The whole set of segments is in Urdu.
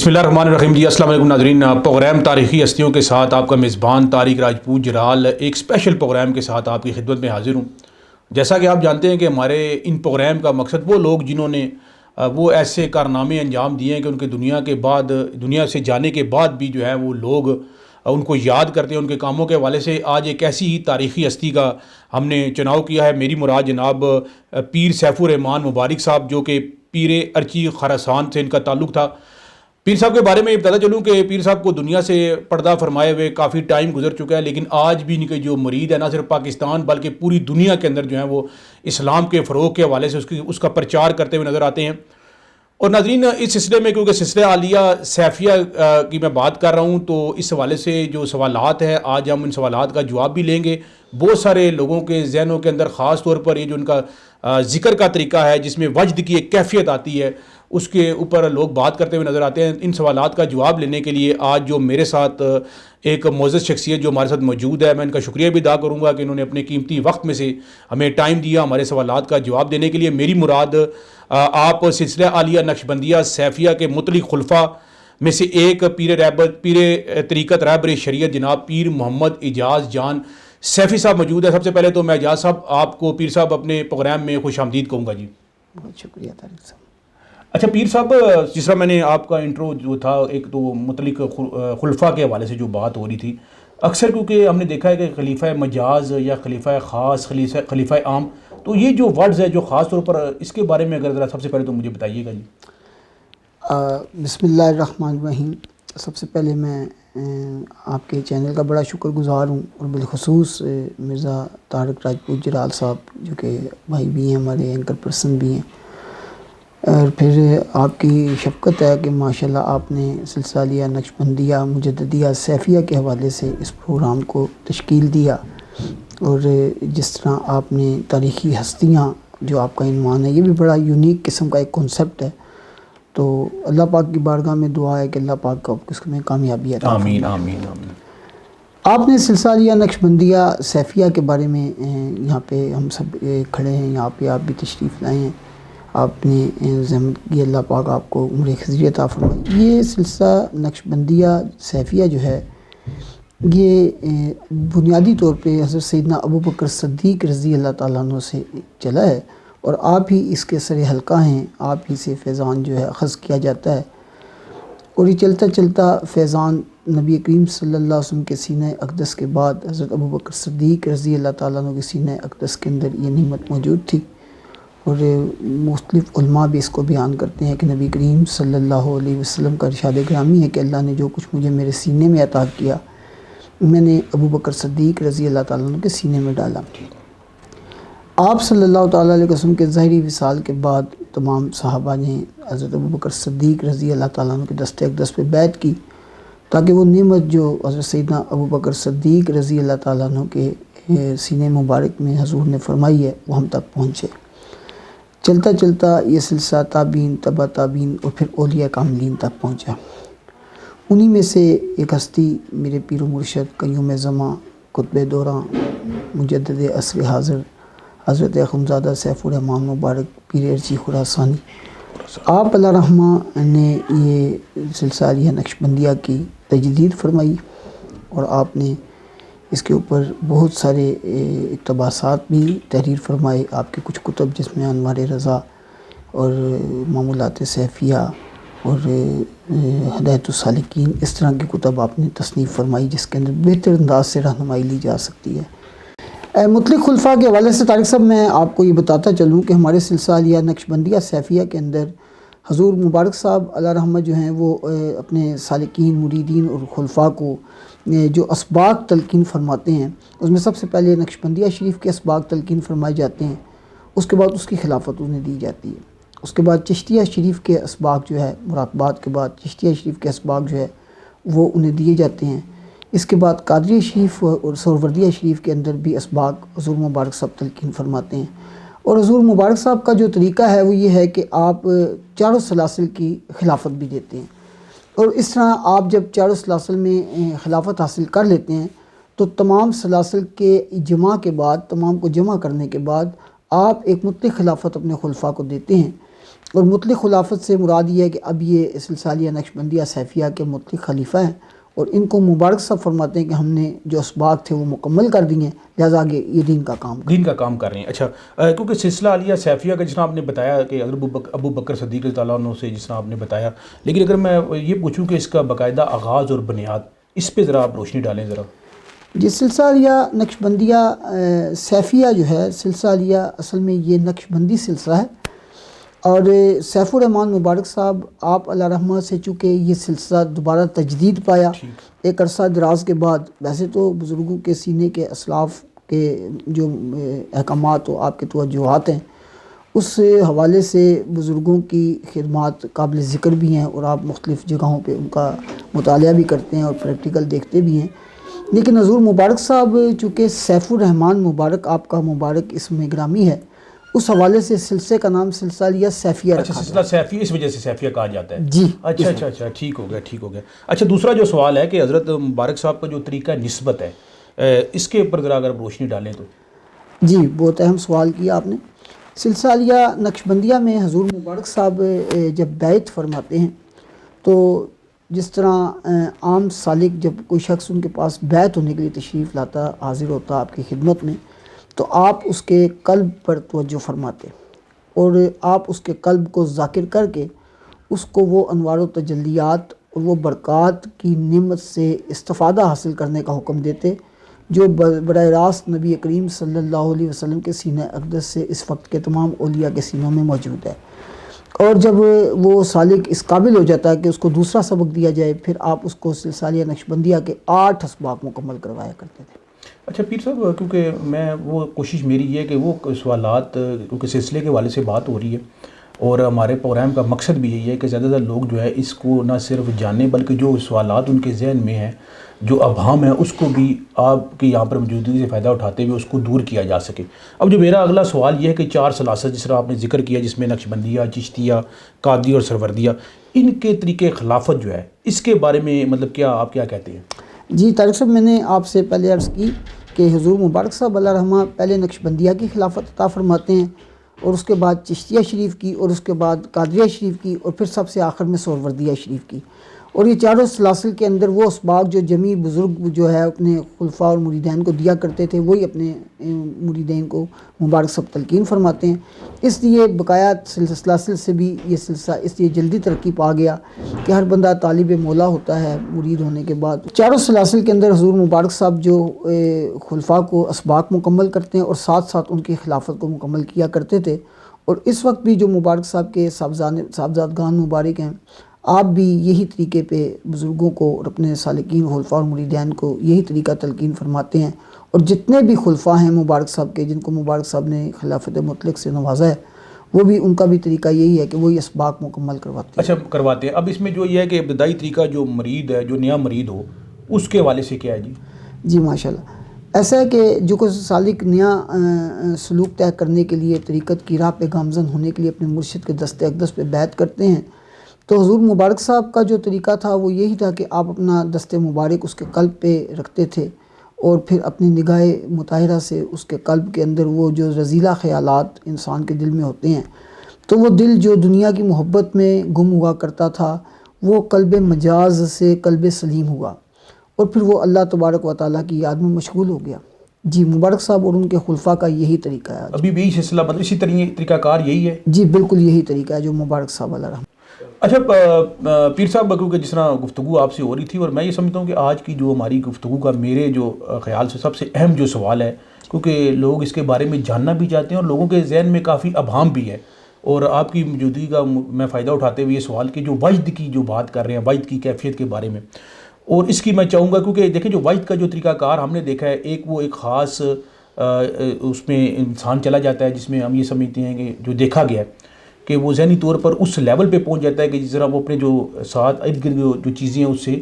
بسم اللہ الرحمن الرحیم جی السلام علیکم ناظرین. پروگرام تاریخی ہستیوں کے ساتھ آپ کا میزبان طارق راجپوت جلال ایک اسپیشل پروگرام کے ساتھ آپ کی خدمت میں حاضر ہوں. جیسا کہ آپ جانتے ہیں کہ ہمارے ان پروگرام کا مقصد وہ لوگ جنہوں نے وہ ایسے کارنامے انجام دیے ہیں کہ ان کے دنیا سے جانے کے بعد بھی جو ہے وہ لوگ ان کو یاد کرتے ہیں. ان کے کاموں کے حوالے سے آج ایک ایسی ہی تاریخی ہستی کا ہم نے چناؤ کیا ہے. میری مراد جناب پیر سیف الرحمان مبارک صاحب، جو کہ پیر ارچی خراسان سے ان کا تعلق تھا. پیر صاحب کے بارے میں یہ بتاتا چلوں کہ پیر صاحب کو دنیا سے پردہ فرمائے ہوئے کافی ٹائم گزر چکا ہے، لیکن آج بھی ان کے جو مرید ہے نہ صرف پاکستان بلکہ پوری دنیا کے اندر جو ہیں وہ اسلام کے فروغ کے حوالے سے اس کا پرچار کرتے ہوئے نظر آتے ہیں. اور ناظرین، اس سلسلے میں کیونکہ سلسلہ عالیہ سیفیہ کی میں بات کر رہا ہوں تو اس حوالے سے جو سوالات ہیں آج ہم ان سوالات کا جواب بھی لیں گے. بہت سارے لوگوں کے ذہنوں کے اندر خاص طور پر یہ جو ان کا ذکر کا طریقہ ہے جس میں وجد کی ایک کیفیت آتی ہے، اس کے اوپر لوگ بات کرتے ہوئے نظر آتے ہیں. ان سوالات کا جواب لینے کے لیے آج جو میرے ساتھ ایک معزز شخصیت جو ہمارے ساتھ موجود ہے، میں ان کا شکریہ بھی ادا کروں گا کہ انہوں نے اپنے قیمتی وقت میں سے ہمیں ٹائم دیا ہمارے سوالات کا جواب دینے کے لیے. میری مراد آپ سلسلہ عالیہ نقشبندیہ سیفیہ کے مطلق خلفاء میں سے ایک پیر طریقت رہبر شریعت جناب پیر محمد اعجاز جان سیفی صاحب موجود ہے. سب سے پہلے تو میں اعجاز صاحب آپ کو پیر صاحب اپنے پروگرام میں خوش آمدید کہوں گا. جی بہت شکریہ طارق صاحب. اچھا پیر صاحب، جس طرح میں نے آپ کا انٹرو جو تھا ایک تو مطلق خلفاء کے حوالے سے جو بات ہو رہی تھی، اکثر کیونکہ ہم نے دیکھا ہے کہ خلیفہ مجاز یا خلیفہ خاص خلیفہ عام، تو یہ جو ورڈز ہے جو خاص طور پر اس کے بارے میں اگر ذرا سب سے پہلے تو مجھے بتائیے گا. جی بسم اللہ الرحمن الرحیم. سب سے پہلے میں آپ کے چینل کا بڑا شکر گزار ہوں، اور بالخصوص مرزا طارق راجپوت جلال صاحب جو کہ بھائی بھی ہیں، ہمارے اینکر پرسن بھی ہیں، اور پھر آپ کی شفقت ہے کہ ماشاءاللہ آپ نے سلسلہ عالیہ نقشبندیہ مجددیہ سیفیہ کے حوالے سے اس پروگرام کو تشکیل دیا. اور جس طرح آپ نے تاریخی ہستیاں جو آپ کا عنوان ہے، یہ بھی بڑا یونیک قسم کا ایک کنسپٹ ہے. تو اللہ پاک کی بارگاہ میں دعا ہے کہ اللہ پاک کو اس میں کامیابی عطا فرمائے. آمین آمین آمین. آپ نے سلسلہ عالیہ نقشبندیہ سیفیہ کے بارے میں یہاں پہ ہم سب کھڑے ہیں، یہاں پہ آپ بھی تشریف لائے ہیں، آپ نے زحمت کی، اللہ پاک آپ کو عمر خضر عطا فرمائے. یہ سلسلہ نقشبندیہ سیفیہ جو ہے یہ بنیادی طور پہ حضرت سیدنا ابوبکر صدیق رضی اللہ تعالیٰ عنہ سے چلا ہے، اور آپ ہی اس کے سر حلقہ ہیں، آپ ہی سے فیضان جو ہے اخذ کیا جاتا ہے. اور یہ چلتا چلتا فیضان نبی کریم صلی اللہ علیہ وسلم کے سینہ اقدس کے بعد حضرت ابوبکر صدیق رضی اللہ تعالیٰ عنہ کے سینہ اقدس کے اندر یہ نعمت موجود تھی. اور مختلف علماء بھی اس کو بیان کرتے ہیں کہ نبی کریم صلی اللہ علیہ وسلم کا ارشاد گرامی ہے کہ اللہ نے جو کچھ مجھے میرے سینے میں عطا کیا، میں نے ابوبکر صدیق رضی اللہ تعالیٰ عنہ کے سینے میں ڈالا. آپ صلی اللہ تعالیٰ علیہ وسلم کے ظاہری وصال کے بعد تمام صحابہ نے حضرت ابوبکر صدیق رضی اللہ تعالیٰ عنہ کے دست اقدس پہ بیعت کی، تاکہ وہ نعمت جو حضرت سیدنا ابوبکر صدیق رضی اللہ تعالیٰ عنہ کے سینے مبارک میں حضور نے فرمائی ہے وہ ہم تک پہنچے. چلتا چلتا یہ سلسلہ تابعین، تبع تابعین اور پھر اولیاء کاملین تک پہنچا. انہی میں سے ایک ہستی میرے پیر و مرشد قیوم زماں قطب دوران مجدد عصر حاضر حضرت اخندزادہ سیف الرحمان مبارک پیر ارچی خراسانی، آپ علیہ رحمہ نے یہ سلسلہ عالیہ نقشبندیہ کی تجدید فرمائی، اور آپ نے اس کے اوپر بہت سارے اقتباسات بھی تحریر فرمائے. آپ کے کچھ کتب جس میں انوار رضا اور معمولات سیفیہ اور ہدایت السالکین، اس طرح کی کتب آپ نے تصنیف فرمائی جس کے اندر بہتر انداز سے رہنمائی لی جا سکتی ہے. مطلق خلفاء کے حوالے سے طارق صاحب میں آپ کو یہ بتاتا چلوں کہ ہمارے سلسلہ عالیہ نقشبندیہ سیفیہ کے اندر حضور مبارک صاحب علیہ رحمہ جو ہیں وہ اپنے سالکین، مریدین اور خلفاء کو جو اسباق تلقین فرماتے ہیں، اس میں سب سے پہلے نقشبندیہ شریف کے اسباق تلقین فرمائے جاتے ہیں، اس کے بعد اس کی خلافت انہیں دی جاتی ہے. اس کے بعد چشتیہ شریف کے اسباق جو ہے، مراقبات کے بعد چشتیہ شریف کے اسباق جو ہے وہ انہیں دیے جاتے ہیں. اس کے بعد قادری شریف اور سہروردیہ شریف کے اندر بھی اسباق حضور مبارک صاحب تلقین فرماتے ہیں. اور حضور مبارک صاحب کا جو طریقہ ہے وہ یہ ہے کہ آپ چاروں سلاسل کی خلافت بھی دیتے ہیں، اور اس طرح آپ جب چاروں سلاسل میں خلافت حاصل کر لیتے ہیں تو تمام سلاسل کے جمع کے بعد، تمام کو جمع کرنے کے بعد آپ ایک مطلق خلافت اپنے خلفاء کو دیتے ہیں. اور مطلق خلافت سے مراد یہ ہے کہ اب یہ سلسلیہ نقشبندیہ سیفیہ کے مطلق خلیفہ ہیں، اور ان کو مبارک صاحب فرماتے ہیں کہ ہم نے جو اسباق تھے وہ مکمل کر دیے ہیں، لہٰذا آگے یہ دین کا کام کر رہے ہیں۔ اچھا، کیونکہ سلسلہ عالیہ سیفیہ کا جس طرح آپ نے بتایا کہ ابو بکر صدیق رضی اللہ عنہ سے جس طرح آپ نے بتایا، لیکن اگر میں یہ پوچھوں کہ اس کا باقاعدہ آغاز اور بنیاد، اس پہ ذرا آپ روشنی ڈالیں ذرا۔ جی، سلسلیہ نقشبندیہ سیفیہ جو ہے، سلسلیہ اصل میں یہ نقشبندی سلسلہ ہے، اور سیف الرحمن مبارک صاحب آپ علیہ رحمہ سے چونکہ یہ سلسلہ دوبارہ تجدید پایا ایک عرصہ دراز کے بعد، ویسے تو بزرگوں کے سینے کے اسلاف کے جو احکامات و آپ کے توجہات ہیں اس حوالے سے بزرگوں کی خدمات قابل ذکر بھی ہیں، اور آپ مختلف جگہوں پہ ان کا مطالعہ بھی کرتے ہیں اور پریکٹیکل دیکھتے بھی ہیں، لیکن حضور مبارک صاحب چونکہ سیف الرحمن مبارک آپ کا مبارک اسم گرامی ہے، اس حوالے سے سلسلے کا نام سلسلیہ سیفیہ رکھا اچھا، سلسلہ سیفی اس وجہ سے سیفیہ کہا جاتا ہے۔ جی، اچھا، ٹھیک ہو گیا۔ اچھا، دوسرا جو سوال ہے کہ حضرت مبارک صاحب کا جو طریقہ نسبت ہے، اس کے اوپر ذرا اگر روشنی ڈالیں تو۔ جی، بہت اہم سوال کیا آپ نے۔ سلسلیہ نقشبندیہ میں حضور مبارک صاحب جب بیعت فرماتے ہیں تو جس طرح عام سالک جب کوئی شخص ان کے پاس بیعت ہونے کے لیے تشریف لاتا، حاضر ہوتا آپ کی خدمت میں، تو آپ اس کے قلب پر توجہ فرماتے اور آپ اس کے قلب کو ذاکر کر کے اس کو وہ انوار و تجلیات اور وہ برکات کی نعمت سے استفادہ حاصل کرنے کا حکم دیتے جو براہ راست نبی کریم صلی اللہ علیہ وسلم کے سینہ اقدس سے اس وقت کے تمام اولیاء کے سینوں میں موجود ہے۔ اور جب وہ سالک اس قابل ہو جاتا ہے کہ اس کو دوسرا سبق دیا جائے، پھر آپ اس کو سلسلیہ نقشبندیہ کے 8 اسباق مکمل کروایا کرتے تھے۔ اچھا پیر صاحب، کیونکہ میں وہ کوشش میری یہ ہے کہ وہ سوالات، کیونکہ سلسلے کے حوالے سے بات ہو رہی ہے اور ہمارے پروگرام کا مقصد بھی یہی ہے کہ زیادہ تر لوگ جو ہے اس کو نہ صرف جانیں بلکہ جو سوالات ان کے ذہن میں ہیں، جو ابہام ہے، اس کو بھی آپ کی یہاں پر موجودگی سے فائدہ اٹھاتے ہوئے اس کو دور کیا جا سکے۔ اب جو میرا اگلا سوال یہ ہے کہ 4 سلاسل جس طرح آپ نے ذکر کیا، جس میں نقشبندیہ، چشتیہ، قادری اور سروردیہ، ان کے طریقے خلافت جو ہے، اس کے بارے میں مطلب آپ کیا کہتے ہیں؟ جی طارق صاحب، میں نے آپ سے پہلے عرض کی کہ حضور مبارک صاحب علیہ رحمہ پہلے نقشبندیہ کی خلافت عطا فرماتے ہیں، اور اس کے بعد چشتیہ شریف کی، اور اس کے بعد قادریہ شریف کی، اور پھر سب سے آخر میں سہروردیہ شریف کی۔ اور یہ چاروں سلاسل کے اندر وہ اسباق جو جمی بزرگ جو ہے اپنے خلفاء اور مریدین کو دیا کرتے تھے، وہی اپنے مریدین کو مبارک صاحب تلقین فرماتے ہیں۔ اس لیے بقایا سلاسل سے بھی یہ سلسلہ اس لیے جلدی ترقی پا گیا کہ ہر بندہ طالب مولا ہوتا ہے مرید ہونے کے بعد۔ چاروں سلاسل کے اندر حضور مبارک صاحب جو خلفاء کو اسباق مکمل کرتے ہیں اور ساتھ ساتھ ان کی خلافت کو مکمل کیا کرتے تھے، اور اس وقت بھی جو مبارک صاحب کے صاحبزادگان مبارک ہیں، آپ بھی یہی طریقے پہ بزرگوں کو اور اپنے سالکین خلفاء اور مریدین کو یہی طریقہ تلقین فرماتے ہیں، اور جتنے بھی خلفاء ہیں مبارک صاحب کے جن کو مبارک صاحب نے خلافت مطلق سے نوازا ہے، وہ بھی ان کا بھی طریقہ یہی ہے کہ وہی اسباق مکمل کرواتے ہیں۔ اچھا، کرواتے ہیں۔ اب اس میں جو یہ ہے کہ ابتدائی طریقہ جو مرید ہے، جو نیا مرید ہو، اس کے حوالے سے کیا ہے؟ جی ماشاءاللہ، ایسا ہے کہ جو کوئی سالک نیا سلوک طے کرنے کے لیے، طریقت کی راہ پہ گامزن ہونے کے لیے اپنے مرشد کے دست اقدس پہ بیعت کرتے ہیں، تو حضور مبارک صاحب کا جو طریقہ تھا وہ یہی تھا کہ آپ اپنا دست مبارک اس کے قلب پہ رکھتے تھے، اور پھر اپنی نگاہ مطہرہ سے اس کے قلب کے اندر وہ جو رذیلہ خیالات انسان کے دل میں ہوتے ہیں، تو وہ دل جو دنیا کی محبت میں گم ہوا کرتا تھا، وہ قلب مجاز سے قلب سلیم ہوا، اور پھر وہ اللہ تبارک و تعالیٰ کی یاد میں مشغول ہو گیا۔ جی، مبارک صاحب اور ان کے خلفاء کا یہی طریقہ ہے۔ ابھی بھی سلسلہ مطلب اسی طریقہ کار یہی ہے؟ جی بالکل یہی طریقہ ہے جو مبارک صاحب علیہ رحمہ۔ اچھا پیر صاحب، کیونکہ جس طرح گفتگو آپ سے ہو رہی تھی، اور میں یہ سمجھتا ہوں کہ آج کی جو ہماری گفتگو کا میرے جو خیال سے سب سے اہم جو سوال ہے، کیونکہ لوگ اس کے بارے میں جاننا بھی چاہتے ہیں اور لوگوں کے ذہن میں کافی ابہام بھی ہے، اور آپ کی موجودگی کا میں فائدہ اٹھاتے ہوئے یہ سوال کہ جو وجد کی جو بات کر رہے ہیں، وجد کی کیفیت کے بارے میں، اور اس کی میں چاہوں گا، کیونکہ دیکھیں جو وجد کا جو طریقہ کار ہم نے دیکھا ہے، ایک خاص اس میں انسان چلا جاتا ہے جس میں ہم یہ سمجھتے ہیں کہ جو دیکھا گیا ہے کہ وہ ذہنی طور پر اس لیول پہ پہنچ جاتا ہے کہ جس طرح وہ اپنے جو ساتھ ارد گرد جو چیزیں ہیں اس سے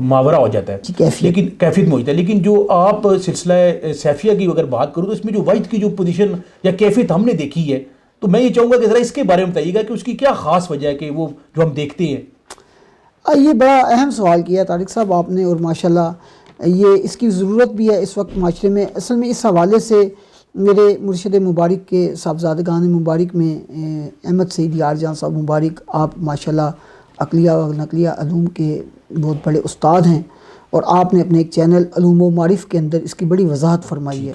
ماورا ہو جاتا ہے، لیکن کیفیت میں ہوتا ہے۔ لیکن جو آپ سلسلہ سیفیہ کی اگر بات کروں تو اس میں جو وجد کی جو پوزیشن یا کیفیت ہم نے دیکھی ہے، تو میں یہ چاہوں گا کہ ذرا اس کے بارے میں بتائیے گا کہ اس کی کیا خاص وجہ ہے کہ وہ جو ہم دیکھتے ہیں۔ یہ بڑا اہم سوال کیا طارق صاحب آپ نے، اور ماشاءاللہ یہ اس کی ضرورت بھی ہے اس وقت معاشرے میں۔ اصل میں اس حوالے سے میرے مرشد مبارک کے صاحبزادگان مبارک میں احمد سعید یار جہاں صاحب مبارک، آپ ماشاءاللہ عقلیہ و نقلیہ علوم کے بہت بڑے استاد ہیں، اور آپ نے اپنے ایک چینل علوم و معارف کے اندر اس کی بڑی وضاحت فرمائی ہے۔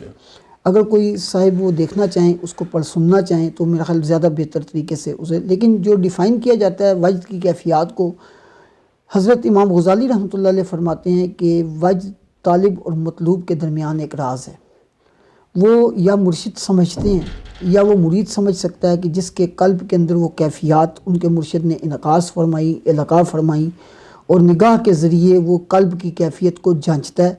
اگر کوئی صاحب وہ دیکھنا چاہیں، اس کو پڑھ سننا چاہیں، تو میرا خیال زیادہ بہتر طریقے سے اسے، لیکن جو ڈیفائن کیا جاتا ہے وجد کی کیفیات کو، حضرت امام غزالی رحمۃ اللہ علیہ فرماتے ہیں کہ وجد طالب اور مطلوب کے درمیان ایک راز ہے۔ وہ یا مرشد سمجھتے ہیں یا وہ مرید سمجھ سکتا ہے کہ جس کے قلب کے اندر وہ کیفیات ان کے مرشد نے انعکاس فرمائی، القاء فرمائی، اور نگاہ کے ذریعے وہ قلب کی کیفیت کو جانچتا ہے،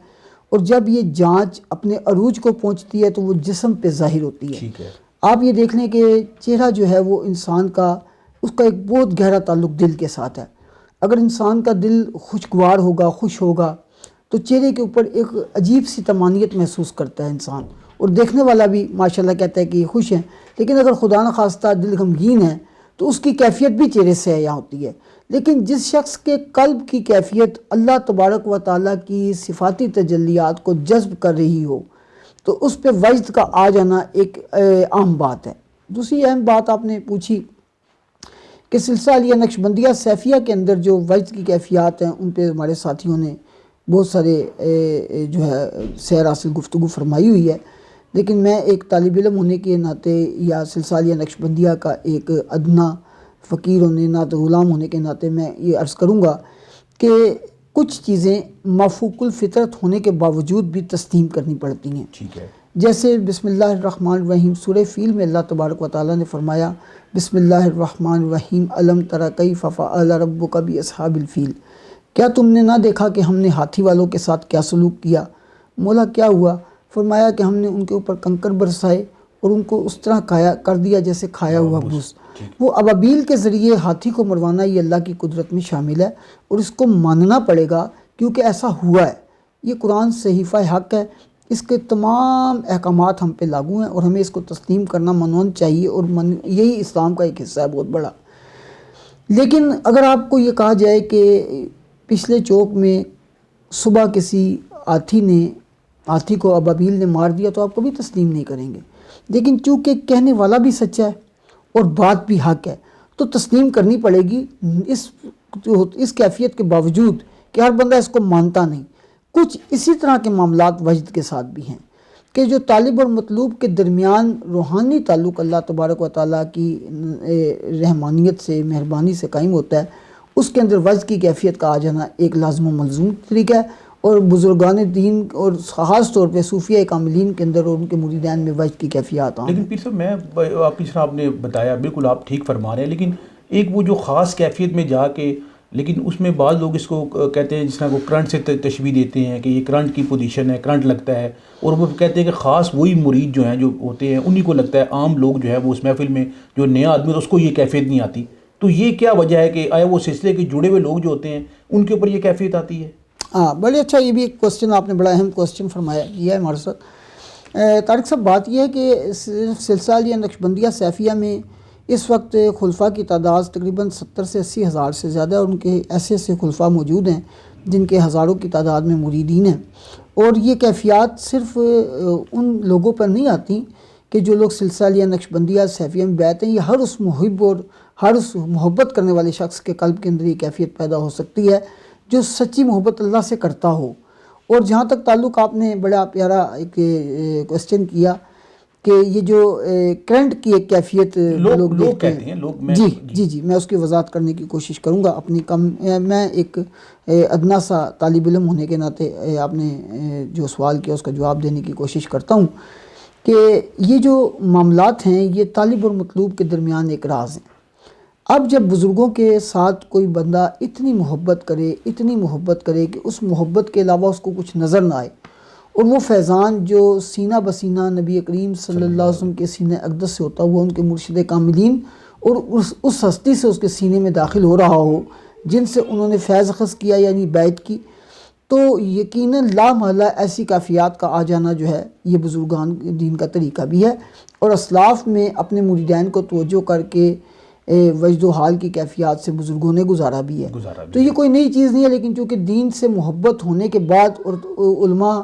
اور جب یہ جانچ اپنے عروج کو پہنچتی ہے تو وہ جسم پہ ظاہر ہوتی ہے۔ آپ یہ دیکھ لیں کہ چہرہ جو ہے وہ انسان کا، اس کا ایک بہت گہرا تعلق دل کے ساتھ ہے۔ اگر انسان کا دل خوشگوار ہوگا، خوش ہوگا، تو چہرے کے اوپر ایک عجیب سی طمانینت محسوس کرتا ہے انسان، اور دیکھنے والا بھی ماشاءاللہ کہتا ہے کہ یہ خوش ہیں۔ لیکن اگر خدا نخواستہ دل غمگین ہے تو اس کی کیفیت بھی چہرے سے عیاں ہوتی ہے۔ لیکن جس شخص کے قلب کی کیفیت اللہ تبارک و تعالیٰ کی صفاتی تجلیات کو جذب کر رہی ہو، تو اس پہ وجد کا آ جانا ایک عام بات ہے۔ دوسری اہم بات آپ نے پوچھی کہ سلسلہ علیہ نقشبندیہ سیفیہ کے اندر جو وجد کی کیفیات ہیں، ان پہ ہمارے ساتھیوں نے بہت سارے جو ہے سیر حاصل گفتگو فرمائی ہوئی ہے، لیکن میں ایک طالب علم ہونے کے ناطے یا سلسلہ علیہ نقشبندیہ کا ایک ادنا فقیر ہونے، نعت غلام ہونے کے ناطے میں یہ عرض کروں گا کہ کچھ چیزیں مافوق الفطرت ہونے کے باوجود بھی تسلیم کرنی پڑتی ہیں۔ ٹھیک ہے۔ جیسے بسم اللہ الرحمن الرحیم سورہ فیل میں اللہ تبارک و تعالیٰ نے فرمایا بسم اللہ الرحمن الرحیم الم تر کیف فعل ربک باصحاب الفیل، کیا تم نے نہ دیکھا کہ ہم نے ہاتھی والوں کے ساتھ کیا سلوک کیا؟ مولا کیا ہوا؟ فرمایا کہ ہم نے ان کے اوپر کنکر برسائے اور ان کو اس طرح کھایا کر دیا جیسے کھایا ہوا بھوس۔ وہ ابابیل کے ذریعے ہاتھی کو مروانا یہ اللہ کی قدرت میں شامل ہے، اور اس کو ماننا پڑے گا کیونکہ ایسا ہوا ہے۔ یہ قرآن صحیفہ حق ہے، اس کے تمام احکامات ہم پہ لاگو ہیں، اور ہمیں اس کو تسلیم کرنا منون چاہیے، اور یہی اسلام کا ایک حصہ ہے بہت بڑا۔ لیکن اگر آپ کو یہ کہا جائے کہ پچھلے چوک میں صبح کسی ہاتھی کو ابابیل نے مار دیا، تو آپ کبھی تسلیم نہیں کریں گے۔ لیکن چونکہ کہنے والا بھی سچا ہے اور بات بھی حق ہے، تو تسلیم کرنی پڑے گی اس کیفیت کے باوجود کہ ہر بندہ اس کو مانتا نہیں۔ کچھ اسی طرح کے معاملات وجد کے ساتھ بھی ہیں کہ جو طالب اور مطلوب کے درمیان روحانی تعلق اللہ تبارک و تعالیٰ کی رحمانیت سے، مہربانی سے قائم ہوتا ہے، اس کے اندر وجد کی کیفیت کا آ جانا ایک لازم و ملزوم طریقہ ہے، اور بزرگان دین اور خاص طور پہ صوفیہ کاملین کے اندر اور ان کے مریدین میں وجد کی کیفیات لیکن پیر صاحب آپ نے بتایا، بالکل آپ ٹھیک فرما رہے ہیں، لیکن ایک وہ جو خاص کیفیت میں جا کے، لیکن اس میں بعض لوگ اس کو کہتے ہیں، جس طرح وہ کرنٹ سے تشبیہ دیتے ہیں کہ یہ کرنٹ کی پوزیشن ہے، کرنٹ لگتا ہے، اور وہ کہتے ہیں کہ خاص وہی مرید جو ہیں جو ہوتے ہیں انہی کو لگتا ہے، عام لوگ جو ہے وہ اس محفل میں جو نیا آدمی اس کو یہ کیفیت نہیں آتی۔ تو یہ کیا وجہ ہے کہ آیا وہ سلسلے کے جڑے ہوئے لوگ جو ہوتے ہیں ان کے اوپر یہ کیفیت آتی ہے؟ ہاں، بڑے اچھا، یہ بھی ایک کوسچن آپ نے بڑا اہم کوسچن فرمایا یہ ہے ہمارے ساتھ۔ طارق صاحب، بات یہ ہے کہ سلسلہ علیہ نقشبندیہ سیفیہ میں اس وقت خلفاء کی تعداد تقریباً 70 سے 80 ہزار سے زیادہ ہے، اور ان کے ایسے خلفاء موجود ہیں جن کے ہزاروں کی تعداد میں مریدین ہیں، اور یہ کیفیات صرف ان لوگوں پر نہیں آتی کہ جو لوگ سلسلہ علیہ نقشبندیہ سیفیہ میں بیعت ہیں، یہ ہر اس محب اور ہر اس محبت کرنے والے شخص کے قلب کے اندر یہ کیفیت پیدا ہو سکتی ہے جو سچی محبت اللہ سے کرتا ہو۔ اور جہاں تک تعلق آپ نے بڑا پیارا ایک کوسچن کیا کہ یہ جو کرنٹ کی ایک کیفیت لوگ کہتے ہیں، جی میں اس کی وضاحت کرنے کی کوشش کروں گا اپنی میں ایک ادنا سا طالب علم ہونے کے ناطے آپ نے جو سوال کیا اس کا جواب دینے کی کوشش کرتا ہوں کہ یہ جو معاملات ہیں یہ طالب اور مطلوب کے درمیان ایک راز ہیں۔ اب جب بزرگوں کے ساتھ کوئی بندہ اتنی محبت کرے کہ اس محبت کے علاوہ اس کو کچھ نظر نہ آئے، اور وہ فیضان جو سینہ بسینہ نبی کریم صلی اللہ علیہ وسلم کے سینہ اقدس سے ہوتا ہوا ان کے مرشد کاملین اور اس ہستی سے اس کے سینے میں داخل ہو رہا ہو جن سے انہوں نے فیض اخذ کیا یعنی بیعت کی، تو یقیناً لا محالہ ایسی کیفیات کا آ جانا جو ہے یہ بزرگان دین کا طریقہ بھی ہے، اور اسلاف میں اپنے مریدین کو توجہ کر کے وجد و حال کی کیفیات سے بزرگوں نے گزارا بھی ہے۔ تو یہ کوئی نئی چیز نہیں ہے، لیکن چونکہ دین سے محبت ہونے کے بعد اور علماء،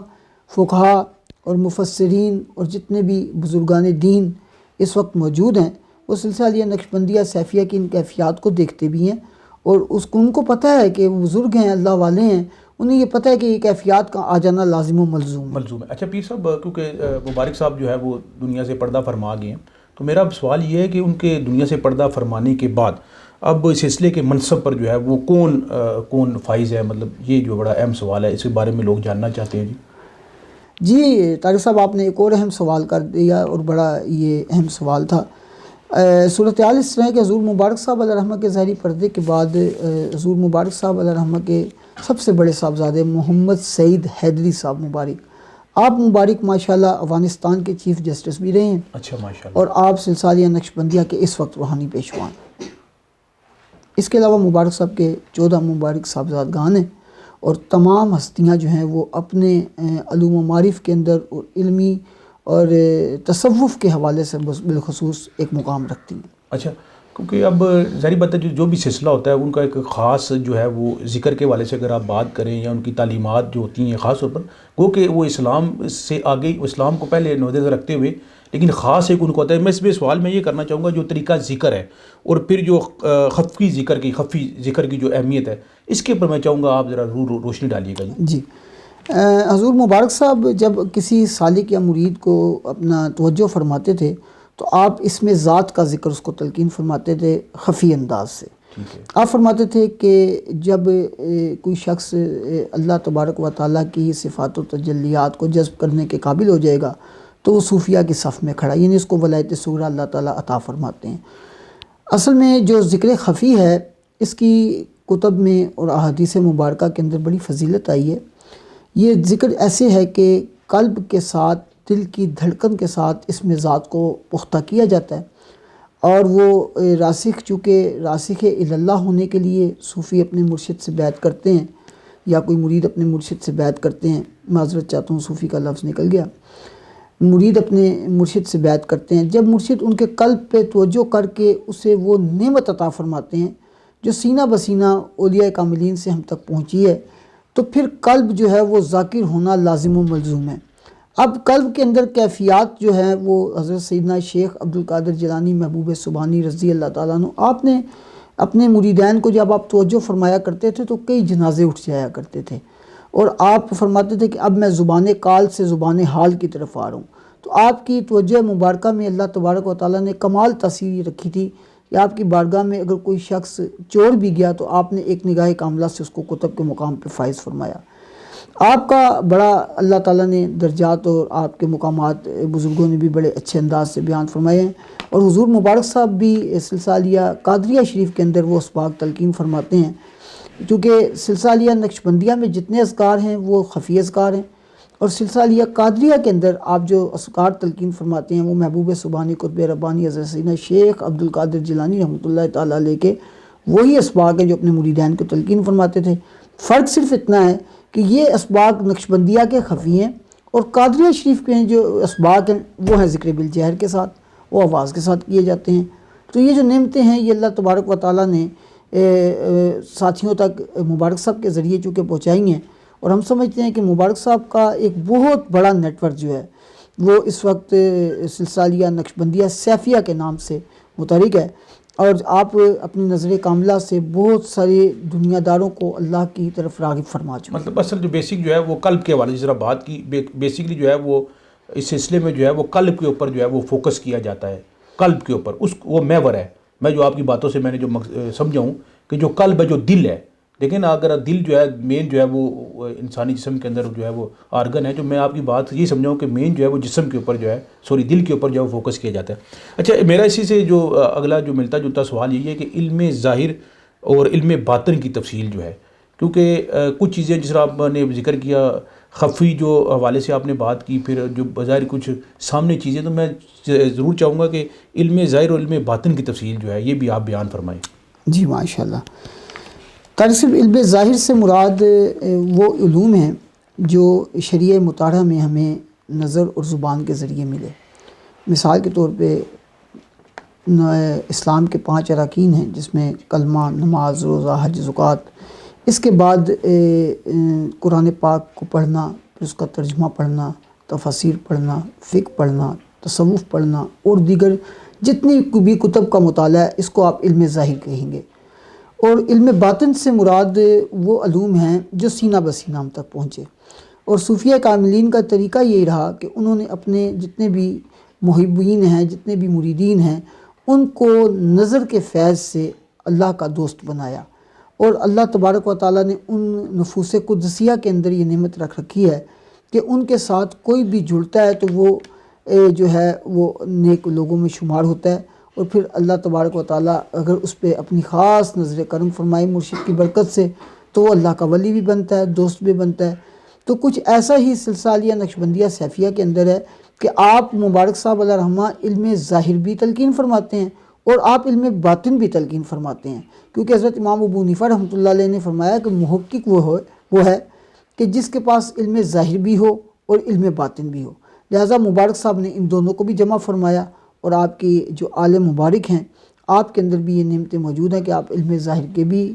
فقہا اور مفسرین اور جتنے بھی بزرگان دین اس وقت موجود ہیں وہ سلسلہ علیہ نقشبندیہ سیفیہ کی ان کیفیات کو دیکھتے بھی ہیں، اور ان کو پتہ ہے کہ وہ بزرگ ہیں، اللہ والے ہیں، انہیں یہ پتہ ہے کہ یہ کیفیات کا آ جانا لازم و ملزوم ہے۔ اچھا پیر صاحب، کیونکہ مبارک صاحب جو ہے وہ دنیا سے پردہ فرما گئے ہیں، تو میرا سوال یہ ہے کہ ان کے دنیا سے پردہ فرمانے کے بعد اب اس سلسلے کے منصب پر جو ہے وہ کون فائز ہے؟ مطلب یہ جو بڑا اہم سوال ہے، اس کے بارے میں لوگ جاننا چاہتے ہیں۔ جی طارق صاحب، آپ نے ایک اور اہم سوال کر دیا، اور بڑا یہ اہم سوال تھا۔ صورتحال اس طرح کہ حضور مبارک صاحب علیہ رحمہ کے ظاہری پردے کے بعد حضور مبارک صاحب علیہ رحمہ کے سب سے بڑے صاحبزادے محمد سعید حیدری صاحب مبارک، آپ مبارک ماشاءاللہ افغانستان کے چیف جسٹس بھی رہے ہیں۔ اچھا ماشاءاللہ۔ اور آپ سلسلہ علیہ نقشبندیہ کے اس وقت روحانی پیشوا ہیں۔ اس کے علاوہ مبارک صاحب کے 14 مبارک صاحبزادگان ہیں، اور تمام ہستیاں جو ہیں وہ اپنے علوم و معارف کے اندر اور علمی اور تصوف کے حوالے سے بالخصوص ایک مقام رکھتی ہیں۔ اچھا، کیونکہ اب ظاہری بات ہے جو بھی سلسلہ ہوتا ہے ان کا ایک خاص جو ہے وہ ذکر کے حوالے سے اگر آپ بات کریں یا ان کی تعلیمات جو ہوتی ہیں خاص طور پر وہ کہ وہ اسلام سے آگے، اسلام کو پہلے نظر رکھتے ہوئے لیکن خاص ایک ان کو ہوتا ہے۔ میں اس سوال میں یہ کرنا چاہوں گا جو طریقہ ذکر ہے اور پھر جو خفی ذکر کی جو اہمیت ہے، اس کے اوپر میں چاہوں گا آپ ذرا روشنی ڈالیے گا۔ جی، حضور مبارک صاحب جب کسی سالک یا مرید کو اپنا توجہ فرماتے تھے تو آپ اس میں ذات کا ذکر اس کو تلقین فرماتے تھے خفی انداز سے۔ آپ فرماتے تھے کہ جب کوئی شخص اللہ تبارک و تعالیٰ کی صفات و تجلیات کو جذب کرنے کے قابل ہو جائے گا تو وہ صوفیہ کی صف میں کھڑا، یعنی اس کو ولایت صغریٰ اللہ تعالیٰ عطا فرماتے ہیں۔ اصل میں جو ذکر خفی ہے اس کی کتب میں اور احادیث مبارکہ کے اندر بڑی فضیلت آئی ہے۔ یہ ذکر ایسے ہے کہ قلب کے ساتھ، دل کی دھڑکن کے ساتھ اس میں ذات کو پختہ کیا جاتا ہے، اور وہ راسخ، چونکہ راسخ اللہ ہونے کے لیے صوفی اپنے مرشد سے بیعت کرتے ہیں یا کوئی مرید اپنے مرشد سے بیعت کرتے ہیں، معذرت چاہتا ہوں صوفی کا لفظ نکل گیا، مرید اپنے مرشد سے بیعت کرتے ہیں۔ جب مرشد ان کے قلب پہ توجہ کر کے اسے وہ نعمت عطا فرماتے ہیں جو سینہ بسینہ اولیاء کاملین سے ہم تک پہنچی ہے، تو پھر قلب جو ہے وہ ذاکر ہونا لازم و ملزوم ہے۔ اب قلب کے اندر کیفیات جو ہیں وہ حضرت سیدنا شیخ عبدالقادر جیلانی محبوب سبحانی رضی اللہ تعالیٰ عنہ، آپ نے اپنے مریدین کو جب آپ توجہ فرمایا کرتے تھے تو کئی جنازے اٹھ جایا کرتے تھے، اور آپ فرماتے تھے کہ اب میں زبان قال سے زبان حال کی طرف آ رہا ہوں۔ تو آپ کی توجہ مبارکہ میں اللہ تبارک و تعالیٰ نے کمال تاثیر رکھی تھی کہ آپ کی بارگاہ میں اگر کوئی شخص چور بھی گیا تو آپ نے ایک نگاہ کاملہ سے اس کو کتب کے مقام پہ فائز فرمایا۔ آپ کا بڑا اللہ تعالیٰ نے درجات اور آپ کے مقامات بزرگوں نے بھی بڑے اچھے انداز سے بیان فرمائے ہیں، اور حضور مبارک صاحب بھی سلسلہ علیہ قادریہ شریف کے اندر وہ اسباق تلقین فرماتے ہیں، کیونکہ سلسلہ علیہ نقشبندیہ میں جتنے اذکار ہیں وہ خفی اذکار ہیں، اور سلسلہ علیہ قادریہ کے اندر آپ جو اذکار تلقین فرماتے ہیں وہ محبوب سبحانی قطب ربانی حضرت سیدنا شیخ عبدالقادر جیلانی رحمۃ اللہ تعالیٰ علیہ کے وہی اسباق ہیں جو اپنے مریدین کو تلقین فرماتے تھے۔ فرق صرف اتنا ہے کہ یہ اسباق نقشبندیہ کے خفی ہیں، اور قادریہ شریف کے جو اسباق ہیں وہ ہیں ذکر بالجہر کے ساتھ، وہ آواز کے ساتھ کیے جاتے ہیں۔ تو یہ جو نعمتیں ہیں یہ اللہ تبارک و تعالیٰ نے ساتھیوں تک مبارک صاحب کے ذریعے چونکہ پہنچائی ہیں، اور ہم سمجھتے ہیں کہ مبارک صاحب کا ایک بہت بڑا نیٹ ورک جو ہے وہ اس وقت سلسلہ علیہ نقشبندیہ سیفیہ کے نام سے متحرک ہے، اور آپ اپنی نظر کاملہ سے بہت سارے دنیا داروں کو اللہ کی طرف راغب فرما چکے ہیں۔ مطلب اصل جو بیسک جو ہے وہ قلب کے حوالے سے ذرا بات کی، بیسکلی جو ہے وہ اس سلسلے میں جو ہے وہ قلب کے اوپر جو ہے وہ فوکس کیا جاتا ہے، قلب کے اوپر، وہ محور ہے۔ میں جو آپ کی باتوں سے میں نے جو سمجھا ہوں کہ جو قلب ہے، جو دل ہے، لیکن اگر دل جو ہے مین جو ہے وہ انسانی جسم کے اندر جو ہے وہ آرگن ہے، جو میں آپ کی بات یہ سمجھا ہوں کہ مین جو ہے وہ جسم کے اوپر جو ہے دل کے اوپر جو ہے وہ فوکس کیا جاتا ہے۔ اچھا، میرا اسی سے جو اگلا جو ملتا جلتا سوال یہ ہے کہ علم ظاہر اور علم باطن کی تفصیل جو ہے، کیونکہ کچھ چیزیں جس طرح آپ نے ذکر کیا خفی جو حوالے سے آپ نے بات کی، پھر جو بظاہر کچھ سامنے چیزیں، تو میں ضرور چاہوں گا کہ علم ظاہر اور علم باطن کی تفصیل جو ہے یہ بھی آپ بیان فرمائیں۔ جی ماشاءاللہ۔ دراصل علم ظاہر سے مراد وہ علوم ہیں جو شریعہ مطالعہ میں ہمیں نظر اور زبان کے ذریعے ملے۔ مثال کے طور پہ اسلام کے 5 اراکین ہیں جس میں کلمہ، نماز، روزہ، حج، زکوٰۃ، اس کے بعد قرآن پاک کو پڑھنا، پھر اس کا ترجمہ پڑھنا، تفاسیر پڑھنا، فقہ پڑھنا، تصوف پڑھنا اور دیگر جتنی بھی کتب کا مطالعہ ہے، اس کو آپ علم ظاہر کہیں گے۔ اور علم باطن سے مراد وہ علوم ہیں جو سینہ بسینہ ہم تک پہنچے۔ اور صوفیہ کاملین کا طریقہ یہی رہا کہ انہوں نے اپنے جتنے بھی محبین ہیں، جتنے بھی مریدین ہیں، ان کو نظر کے فیض سے اللہ کا دوست بنایا۔ اور اللہ تبارک و تعالیٰ نے ان نفوس قدسیہ کے اندر یہ نعمت رکھ رکھی ہے کہ ان کے ساتھ کوئی بھی جڑتا ہے تو وہ جو ہے وہ نیک لوگوں میں شمار ہوتا ہے، اور پھر اللہ تبارک و تعالیٰ اگر اس پہ اپنی خاص نظر کرم فرمائے مرشد کی برکت سے تو وہ اللہ کا ولی بھی بنتا ہے، دوست بھی بنتا ہے۔ تو کچھ ایسا ہی سلسلہ عالیہ نقشبندیہ سیفیہ کے اندر ہے کہ آپ مبارک صاحب علیہ رحمہ علم ظاہر بھی تلقین فرماتے ہیں اور آپ علم باطن بھی تلقین فرماتے ہیں، کیونکہ حضرت امام ابو حنیفہ رحمۃ اللہ علیہ نے فرمایا کہ محقق وہ ہے کہ جس کے پاس علم ظاہر بھی ہو اور علم باطن بھی ہو۔ لہٰذا مبارک صاحب نے ان دونوں کو بھی جمع فرمایا، اور آپ کی جو آل مبارک ہیں آپ کے اندر بھی یہ نعمتیں موجود ہیں کہ آپ علم ظاہر کے بھی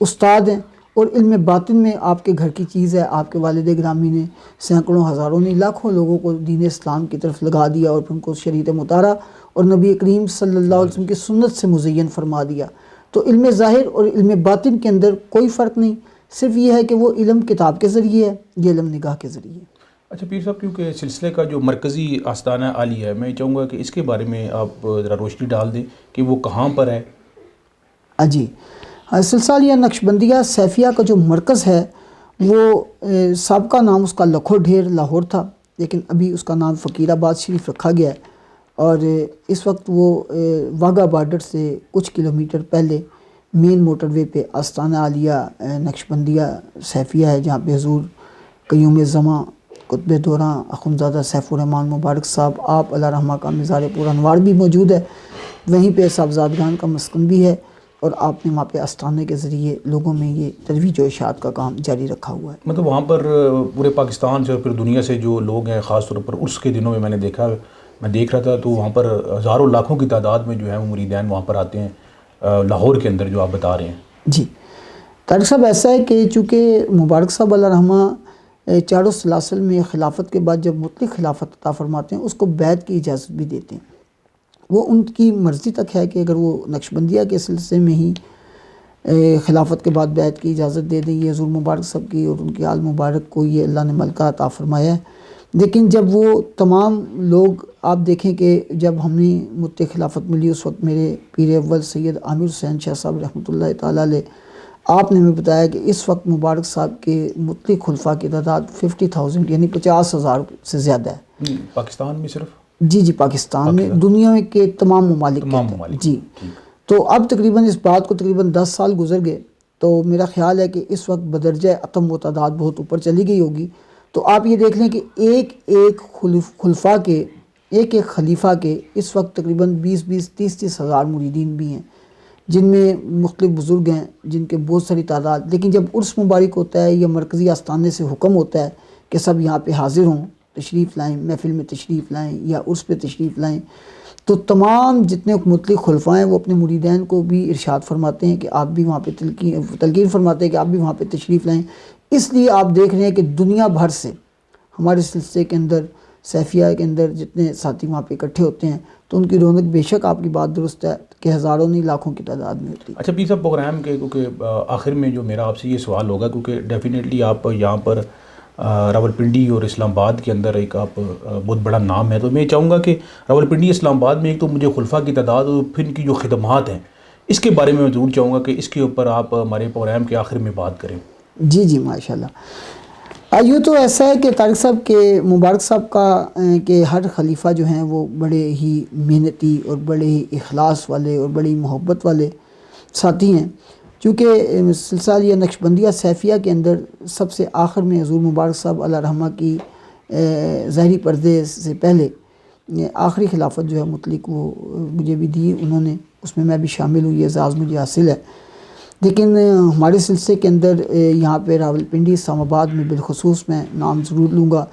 استاد ہیں، اور علم باطن میں آپ کے گھر کی چیز ہے۔ آپ کے والد گرامی نے سینکڑوں ہزاروں نہیں لاکھوں لوگوں کو دین اسلام کی طرف لگا دیا، اور پھر ان کو شریعت مطالعہ اور نبی کریم صلی اللہ علیہ وسلم کی سنت سے مزین فرما دیا۔ تو علم ظاہر اور علم باطن کے اندر کوئی فرق نہیں، صرف یہ ہے کہ وہ علم کتاب کے ذریعے ہے، یہ علم نگاہ کے ذریعے ہے۔ اچھا پیر صاحب، کیونکہ سلسلے کا جو مرکزی آستانہ عالیہ ہے، میں چاہوں گا کہ اس کے بارے میں آپ ذرا روشنی ڈال دیں کہ وہ کہاں پر ہے۔ جی، سلسلہ عالیہ نقشبندیہ سیفیہ کا جو مرکز ہے وہ سابقہ نام اس کا لکھو ڈھیر لاہور تھا، لیکن ابھی اس کا نام فقیر آباد شریف رکھا گیا ہے، اور اس وقت وہ واگا بارڈر سے کچھ کلومیٹر پہلے مین موٹر وے پہ آستانہ عالیہ نقشبندیہ سیفیہ ہے، جہاں پہ حضور قیوم زماں قطب دوراں اخندزادہ سیف الرحمن مبارک صاحب آپ علیہ رحمہ کا مزار پر انوار بھی موجود ہے، وہیں پہ صاحبزادگان کا مسکن بھی ہے، اور آپ نے وہاں پہ آستانے کے ذریعے لوگوں میں یہ ترویج و اشاعت کا کام جاری رکھا ہوا ہے۔ مطلب وہاں پر پورے پاکستان سے اور پھر دنیا سے جو لوگ ہیں، خاص طور پر عرس کے دنوں میں میں نے دیکھا، میں دیکھ رہا تھا تو وہاں پر ہزاروں لاکھوں کی تعداد میں جو ہے وہ مریدین وہاں پر آتے ہیں لاہور کے اندر، جو آپ بتا رہے ہیں۔ جی طارق صاحب، ایسا ہے کہ چونکہ مبارک صاحب علیہ رحمہ چاروں سلاسل میں خلافت کے بعد جب مطلق خلافت عطا فرماتے ہیں اس کو بیعت کی اجازت بھی دیتے ہیں۔ وہ ان کی مرضی تک ہے کہ اگر وہ نقشبندیہ کے سلسلے میں ہی خلافت کے بعد بیعت کی اجازت دے دیں، یہ حضور مبارک صاحب کی اور ان کی آل مبارک کو یہ اللہ نے ملکہ عطا فرمایا ہے۔ لیکن جب وہ تمام لوگ آپ دیکھیں کہ جب ہمیں مطلق خلافت ملی، اس وقت میرے پیر اول سید عامر حسین شاہ صاحب رحمۃ اللہ تعالیٰ علیہ، آپ نے ہمیں بتایا کہ اس وقت مبارک صاحب کے مطلق خلفاء کی تعداد 50,000 یعنی 50,000 سے زیادہ ہے۔ پاکستان میں صرف؟ جی پاکستان میں، دنیا کے تمام ممالک جی۔ تو اب تقریباً اس بات کو تقریباً 10 سال گزر گئے، تو میرا خیال ہے کہ اس وقت بدرجہ اتم و تعداد بہت اوپر چلی گئی ہوگی۔ تو آپ یہ دیکھ لیں کہ ایک خلفاء کے ایک خلیفہ کے اس وقت تقریباً 20-30 ہزار مریدین بھی ہیں، جن میں مختلف بزرگ ہیں جن کے بہت ساری تعداد۔ لیکن جب عرس مبارک ہوتا ہے یا مرکزی آستانے سے حکم ہوتا ہے کہ سب یہاں پہ حاضر ہوں، تشریف لائیں، محفل میں تشریف لائیں یا عرس پہ تشریف لائیں، تو تمام جتنے مطلق خلفاء ہیں وہ اپنے مریدین کو بھی ارشاد فرماتے ہیں کہ آپ بھی وہاں پہ تلقین فرماتے ہیں کہ آپ بھی وہاں پہ تشریف لائیں۔ اس لیے آپ دیکھ رہے ہیں کہ دنیا بھر سے ہمارے سلسلے کے اندر، سیفیہ کے اندر جتنے ساتھی وہاں پہ اکٹھے ہوتے ہیں تو ان کی رونق بے شک آپ کی بات درست ہے کہ ہزاروں نہیں لاکھوں کی تعداد میں ہوتی ہے۔ اچھا پیر صاحب، پروگرام کے کیونکہ آخر میں جو میرا آپ سے یہ سوال ہوگا، کیونکہ ڈیفینیٹلی آپ یہاں پر راولپنڈی اور اسلام آباد کے اندر ایک آپ بہت بڑا نام ہے، تو میں چاہوں گا کہ راولپنڈی اسلام آباد میں ایک تو مجھے خلفاء کی تعداد اور پھر ان کی جو خدمات ہیں اس کے بارے میں ضرور چاہوں گا کہ اس کے اوپر آپ ہمارے پروگرام کے آخر میں بات کریں۔ جی ماشاءاللہ۔ یوں تو ایسا ہے کہ طارق صاحب کے مبارک صاحب کا کہ ہر خلیفہ جو ہیں وہ بڑے ہی محنتی اور بڑے ہی اخلاص والے اور بڑی محبت والے ساتھی ہیں، چونکہ سلسلہ عالیہ نقشبندیہ سیفیہ کے اندر سب سے آخر میں حضور مبارک صاحب علیہ رحمہ کی ظاہری پردے سے پہلے آخری خلافت جو ہے مطلق وہ مجھے بھی دی انہوں نے، اس میں بھی شامل ہوں، یہ اعزاز مجھے حاصل ہے۔ لیکن ہمارے سلسلے کے اندر یہاں پہ راولپنڈی اسلام آباد میں بالخصوص میں نام ضرور لوں گا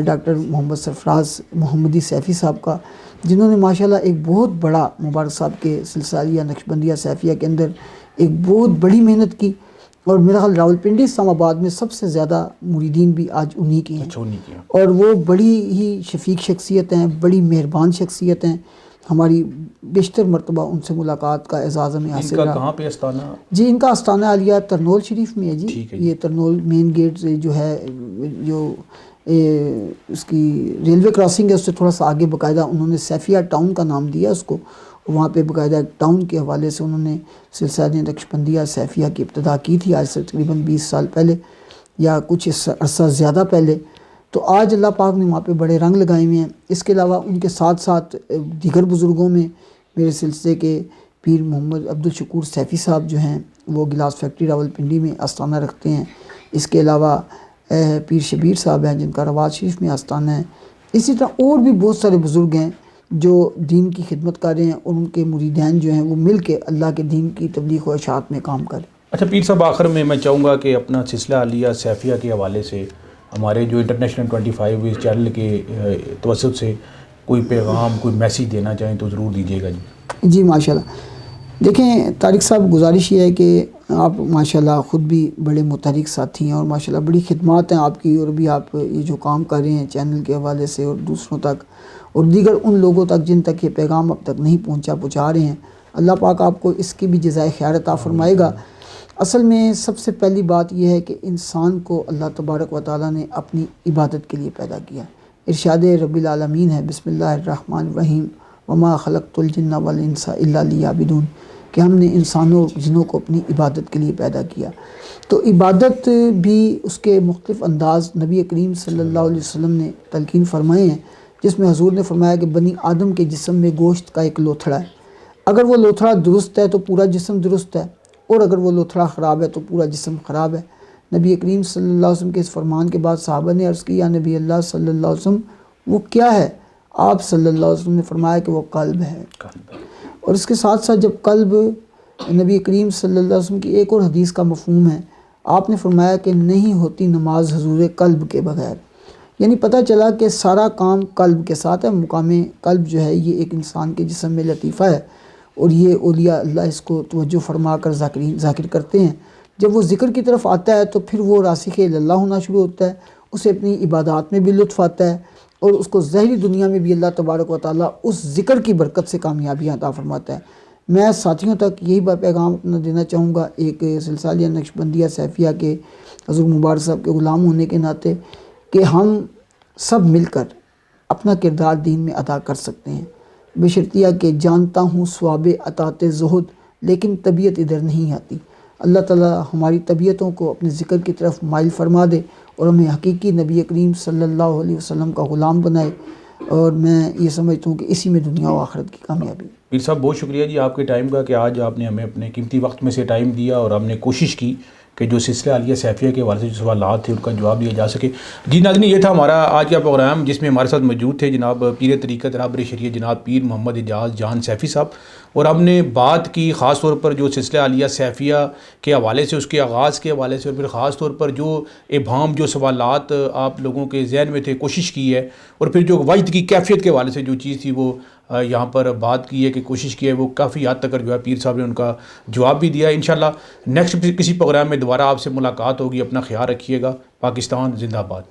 ڈاکٹر محمد سرفراز محمدی سیفی صاحب کا، جنہوں نے ماشاءاللہ ایک بہت بڑا مبارک صاحب کے سلسلہ عالیہ نقشبندیہ سیفیہ کے اندر ایک بہت بڑی محنت کی، اور میرا خیال راولپنڈی اسلام آباد میں سب سے زیادہ مریدین بھی آج انہی کی ہیں، اچھا انہیں کیا. اور وہ بڑی ہی شفیق شخصیت ہیں، بڑی مہربان شخصیت ہیں. ہماری بیشتر مرتبہ ان سے ملاقات کا اعزاز ہمیں ان حاصل کا رہا. کہاں پہ استانہ؟ جی ان کا آستانہ عالیہ ترنول شریف میں ہے جی. ٹھیک ہے جی. یہ ترنول مین گیٹ سے جو ہے، جو اس کی ریلوے کراسنگ ہے، اس سے تھوڑا سا آگے باقاعدہ انہوں نے سیفیہ ٹاؤن کا نام دیا اس کو. وہاں پہ باقاعدہ ٹاؤن کے حوالے سے انہوں نے سلسلہ نقشبندیہ سیفیہ کی ابتدا کی تھی، آج سے تقریباً 20 سال پہلے یا کچھ عرصہ زیادہ پہلے. تو آج اللہ پاک نے وہاں پہ بڑے رنگ لگائے ہوئے ہیں. اس کے علاوہ ان کے ساتھ ساتھ دیگر بزرگوں میں میرے سلسلے کے پیر محمد عبدالشکور سیفی صاحب جو ہیں وہ گلاس فیکٹری راولپنڈی میں آستانہ رکھتے ہیں. اس کے علاوہ پیر شبیر صاحب ہیں جن کا رواز شریف میں آستانہ ہے. اسی طرح اور بھی بہت سارے بزرگ ہیں جو دین کی خدمت کر رہے ہیں، اور ان کے مریدین جو ہیں وہ مل کے اللہ کے دین کی تبلیغ و اشاعت میں کام کریں. اچھا پیر صاحب، آخر میں میں چاہوں گا کہ اپنا سلسلہ عالیہ سیفیہ کے حوالے سے ہمارے جو انٹرنیشنل 25 اس چینل کے توسط سے کوئی پیغام، کوئی میسیج دینا چاہیں تو ضرور دیجیے گا جی. جی ماشاءاللہ. دیکھیں طارق صاحب، گزارش یہ ہے کہ آپ ماشاءاللہ خود بھی بڑے متحرک ساتھی ہیں، اور ماشاءاللہ بڑی خدمات ہیں آپ کی، اور بھی آپ یہ جو کام کر رہے ہیں چینل کے حوالے سے اور دوسروں تک اور دیگر ان لوگوں تک جن تک یہ پیغام اب تک نہیں پہنچا رہے ہیں، اللہ پاک آپ کو اس کی بھی جزائے خیر عطا فرمائے گا. اصل میں سب سے پہلی بات یہ ہے کہ انسان کو اللہ تبارک و تعالیٰ نے اپنی عبادت کے لیے پیدا کیا. ارشاد رب العالمین ہے بسم اللہ الرحمن الرحیم وما خلقت الجن والانس الا لیعبدون، کہ ہم نے انسانوں اور جنوں کو اپنی عبادت کے لیے پیدا کیا. تو عبادت بھی اس کے مختلف انداز نبی کریم صلی اللہ علیہ وسلم نے تلقین فرمائے ہیں، جس میں حضور نے فرمایا کہ بنی آدم کے جسم میں گوشت کا ایک لوتھڑا ہے. اگر وہ لوتھڑا درست ہے تو پورا جسم درست ہے، اور اگر وہ لوتھڑا خراب ہے تو پورا جسم خراب ہے. نبی کریم صلی اللہ علیہ وسلم کے اس فرمان کے بعد صحابہ نے عرض کی یا نبی اللہ صلی اللہ علیہ وسلم وہ کیا ہے؟ آپ صلی اللہ علیہ وسلم نے فرمایا کہ وہ قلب ہے. اور اس کے ساتھ ساتھ جب قلب، نبی کریم صلی اللہ علیہ وسلم کی ایک اور حدیث کا مفہوم ہے، آپ نے فرمایا کہ نہیں ہوتی نماز حضور قلب کے بغیر. یعنی پتہ چلا کہ سارا کام قلب کے ساتھ ہے. مقام قلب جو ہے یہ ایک انسان کے جسم میں لطیفہ ہے، اور یہ اولیاء اللہ اس کو توجہ فرما کر ذاکر کرتے ہیں. جب وہ ذکر کی طرف آتا ہے تو پھر وہ راسخ اللہ ہونا شروع ہوتا ہے، اسے اپنی عبادات میں بھی لطف آتا ہے، اور اس کو ظاہری دنیا میں بھی اللہ تبارک و تعالیٰ اس ذکر کی برکت سے کامیابیاں عطا فرماتا ہے. میں ساتھیوں تک یہی پیغام اپنا دینا چاہوں گا، ایک سلسلہ نقشبندیہ سیفیہ کے حضور مبارک صاحب کے غلام ہونے کے ناطے، کہ ہم سب مل کر اپنا کردار دین میں ادا کر سکتے ہیں، بشرطیہ کہ جانتا ہوں ثواب عطات زہد لیکن طبیعت ادھر نہیں آتی. اللہ تعالیٰ ہماری طبیعتوں کو اپنے ذکر کی طرف مائل فرما دے، اور ہمیں حقیقی نبی کریم صلی اللہ علیہ وسلم کا غلام بنائے. اور میں یہ سمجھتا ہوں کہ اسی میں دنیا و آخرت کی کامیابی. پیر صاحب بہت شکریہ جی آپ کے ٹائم کا، کہ آج آپ نے ہمیں اپنے قیمتی وقت میں سے ٹائم دیا، اور ہم نے کوشش کی کہ جو سلسلہ عالیہ سیفیہ کے حوالے سے جو سوالات تھے ان کا جواب دیا جا سکے. جی ناظرین، یہ تھا ہمارا آج کا پروگرام، جس میں ہمارے ساتھ موجود تھے جناب پیر طریقت رہبر شریعت جناب پیر محمد اعجاز جان سیفی صاحب. اور ہم نے بات کی خاص طور پر جو سلسلہ عالیہ سیفیہ کے حوالے سے، اس کے آغاز کے حوالے سے، اور پھر خاص طور پر جو ابہام، جو سوالات آپ لوگوں کے ذہن میں تھے، کوشش کی ہے، اور پھر جو وجد کی کیفیت کے حوالے سے جو چیز تھی وہ یہاں پر بات کی ہے، کہ کوشش کی ہے، وہ کافی حد تک جو ہے پیر صاحب نے ان کا جواب بھی دیا ہے. انشاءاللہ نیکسٹ کسی پروگرام میں دوبارہ آپ سے ملاقات ہوگی. اپنا خیال رکھیے گا. پاکستان زندہ باد.